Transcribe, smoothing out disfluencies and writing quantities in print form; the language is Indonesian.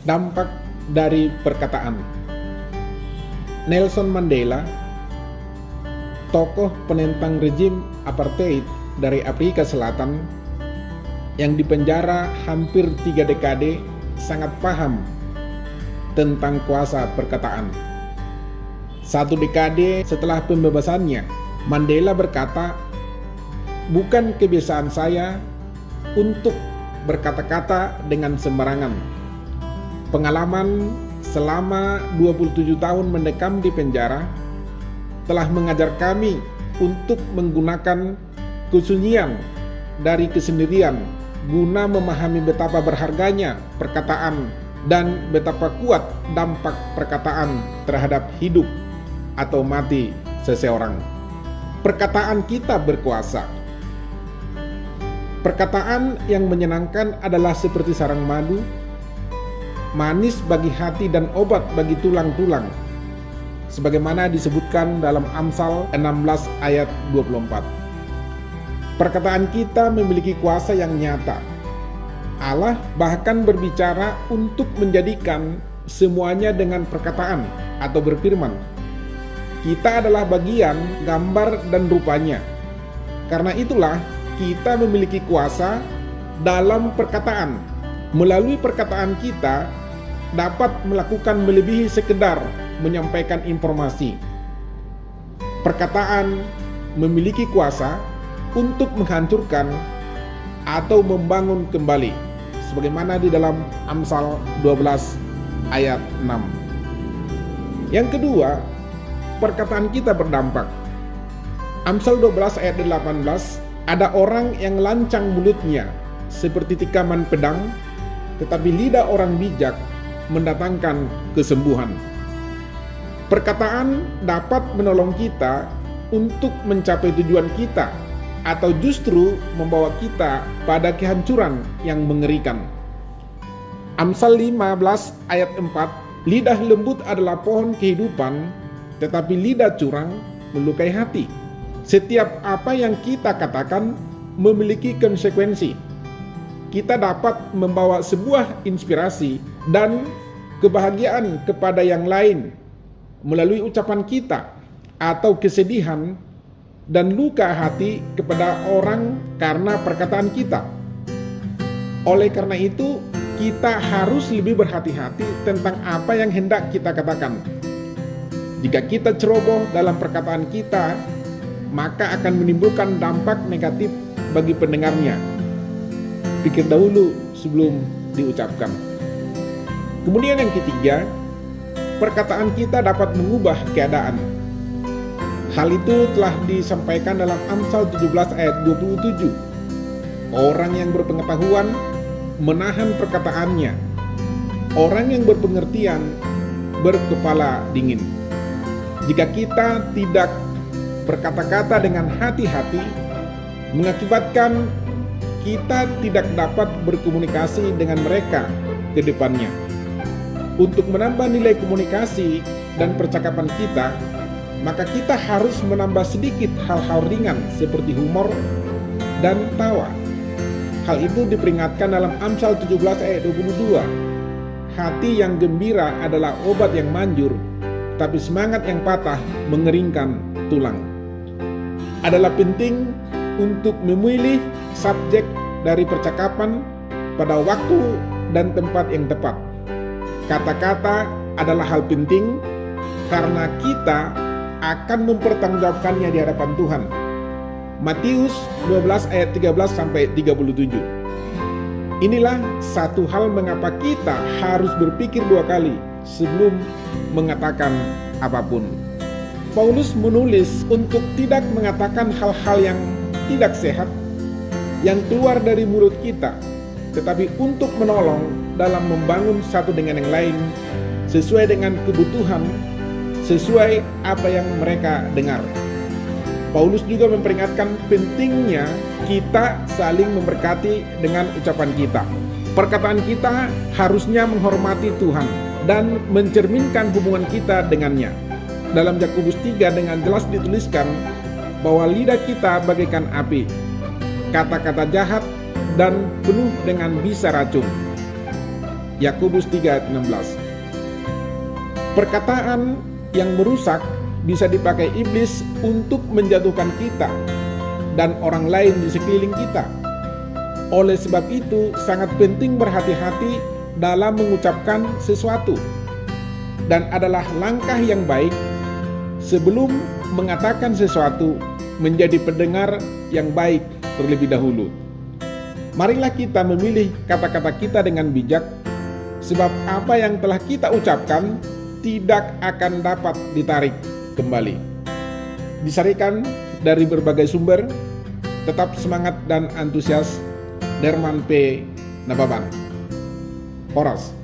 Dampak dari perkataan. Nelson Mandela, tokoh penentang rejim apartheid dari Afrika Selatan yang dipenjara hampir 3 dekade, sangat paham tentang kuasa perkataan. 1 dekade setelah pembebasannya, Mandela berkata, "Bukan kebiasaan saya untuk berkata-kata dengan sembarangan. Pengalaman selama 27 tahun mendekam di penjara telah mengajar kami untuk menggunakan kesunyian dari kesendirian guna memahami betapa berharganya perkataan dan betapa kuat dampak perkataan terhadap hidup atau mati seseorang." Perkataan kita berkuasa. Perkataan yang menyenangkan adalah seperti sarang madu, manis bagi hati dan obat bagi tulang-tulang, sebagaimana disebutkan dalam Amsal 16 ayat 24. Perkataan kita memiliki kuasa yang nyata. Allah bahkan berbicara untuk menjadikan semuanya dengan perkataan atau berfirman. Kita adalah bagian, gambar, dan rupanya. Karena itulah kita memiliki kuasa dalam perkataan. Melalui perkataan kita dapat melakukan melebihi sekedar menyampaikan informasi. Perkataan memiliki kuasa untuk menghancurkan atau membangun kembali, sebagaimana di dalam Amsal 12 ayat 6. Yang kedua, perkataan kita berdampak. Amsal 12 ayat 18, ada orang yang lancang mulutnya seperti tikaman pedang, tetapi lidah orang bijak mendatangkan kesembuhan. Perkataan dapat menolong kita untuk mencapai tujuan kita, atau justru membawa kita pada kehancuran yang mengerikan. Amsal 15 ayat 4, lidah lembut adalah pohon kehidupan, tetapi lidah curang melukai hati. Setiap apa yang kita katakan memiliki konsekuensi. Kita dapat membawa sebuah inspirasi dan kebahagiaan kepada yang lain melalui ucapan kita, atau kesedihan dan luka hati kepada orang karena perkataan kita. Oleh karena itu, kita harus lebih berhati-hati tentang apa yang hendak kita katakan. Jika kita ceroboh dalam perkataan kita, maka akan menimbulkan dampak negatif bagi pendengarnya. Pikir dahulu sebelum diucapkan. Kemudian yang ketiga, perkataan kita dapat mengubah keadaan. Hal itu telah disampaikan dalam Amsal 17 ayat 27. Orang yang berpengetahuan menahan perkataannya. Orang yang berpengertian berkepala dingin. Jika kita tidak berkata-kata dengan hati-hati, mengakibatkan kita tidak dapat berkomunikasi dengan mereka ke depannya. Untuk menambah nilai komunikasi dan percakapan kita, maka kita harus menambah sedikit hal-hal ringan seperti humor dan tawa. Hal itu diperingatkan dalam Amsal 17 ayat 22. Hati yang gembira adalah obat yang manjur, tapi semangat yang patah mengeringkan tulang. Adalah penting untuk memilih subjek dari percakapan pada waktu dan tempat yang tepat. Kata-kata adalah hal penting karena kita akan mempertanggungjawabkannya di hadapan Tuhan. Matius 12 ayat 13 sampai 37. Inilah satu hal mengapa kita harus berpikir 2 kali sebelum mengatakan apapun. Paulus menulis untuk tidak mengatakan hal-hal yang tidak sehat yang keluar dari mulut kita, tetapi untuk menolong dalam membangun satu dengan yang lain sesuai dengan kebutuhan, sesuai apa yang mereka dengar. Paulus juga memperingatkan pentingnya kita saling memberkati dengan ucapan kita. Perkataan kita harusnya menghormati Tuhan dan mencerminkan hubungan kita dengannya. Dalam Yakobus 3 dengan jelas dituliskan bahwa lidah kita bagaikan api, kata-kata jahat dan penuh dengan bisa racun. Yakobus 3 ayat 16. Perkataan yang merusak bisa dipakai iblis untuk menjatuhkan kita dan orang lain di sekeliling kita. Oleh sebab itu, sangat penting berhati-hati dalam mengucapkan sesuatu, dan adalah langkah yang baik sebelum mengatakan sesuatu menjadi pendengar yang baik terlebih dahulu. Marilah kita memilih kata-kata kita dengan bijak, sebab apa yang telah kita ucapkan tidak akan dapat ditarik kembali. Disarikan dari berbagai sumber. Tetap semangat dan antusias. Derman P. Nababan. Horas.